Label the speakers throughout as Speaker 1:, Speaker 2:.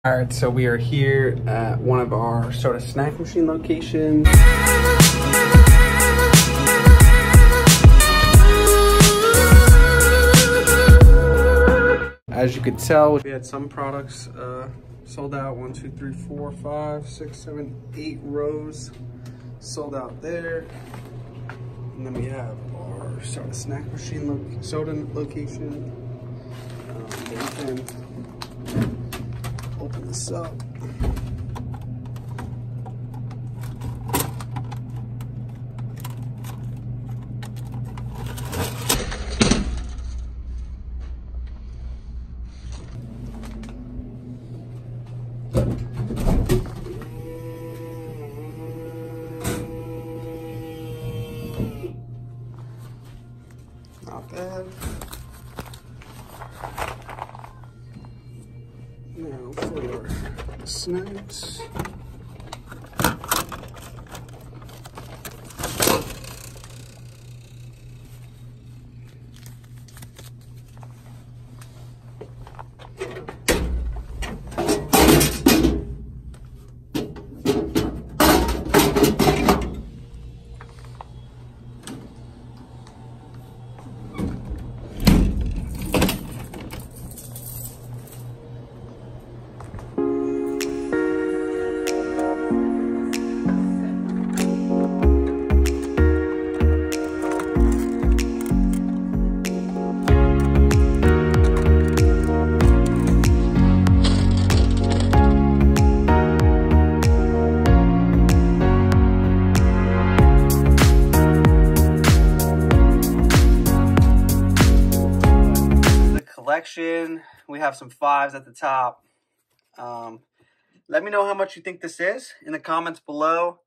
Speaker 1: All right, so we are here at one of our soda snack machine locations. As you could tell, we had some products sold out. 1, 2, 3, 4, 5, 6, 7, 8 rows sold out there. And then we have our soda snack machine soda location. You can open this up. Not bad. Now for snacks. Collection. We have some 5s at the top. Let me know how much you think this is in the comments below.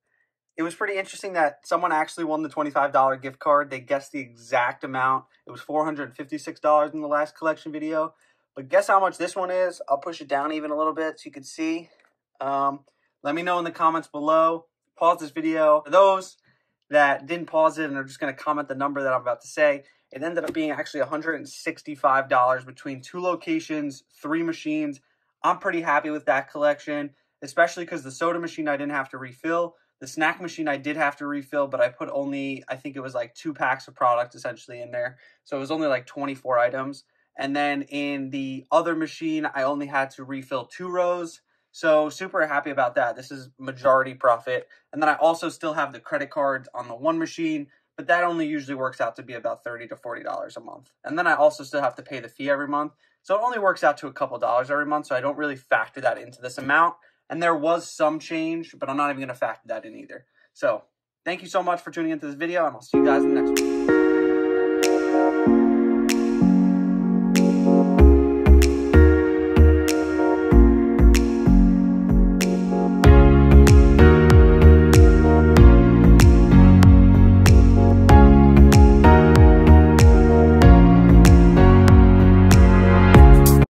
Speaker 1: It was pretty interesting that someone actually won the $25 gift card. They guessed the exact amount. It was $456 in the last collection video. But guess how much this one is? I'll push it down even a little bit so you can see. Let me know in the comments below. Pause this video. For those that didn't pause it and are just going to comment the number that I'm about to say, it ended up being actually $165 between 2 locations, 3 machines. I'm pretty happy with that collection, especially because the soda machine I didn't have to refill. The snack machine I did have to refill, but I put only, I think it was like 2 packs of product essentially in there. So it was only like 24 items. And then in the other machine, I only had to refill 2 rows. So super happy about that. This is majority profit. And then I also still have the credit cards on the one machine, but that only usually works out to be about $30 to $40 a month. And then I also still have to pay the fee every month. So it only works out to a couple dollars every month. So I don't really factor that into this amount. And there was some change, but I'm not even going to factor that in either. So thank you so much for tuning into this video, and I'll see you guys in the next one.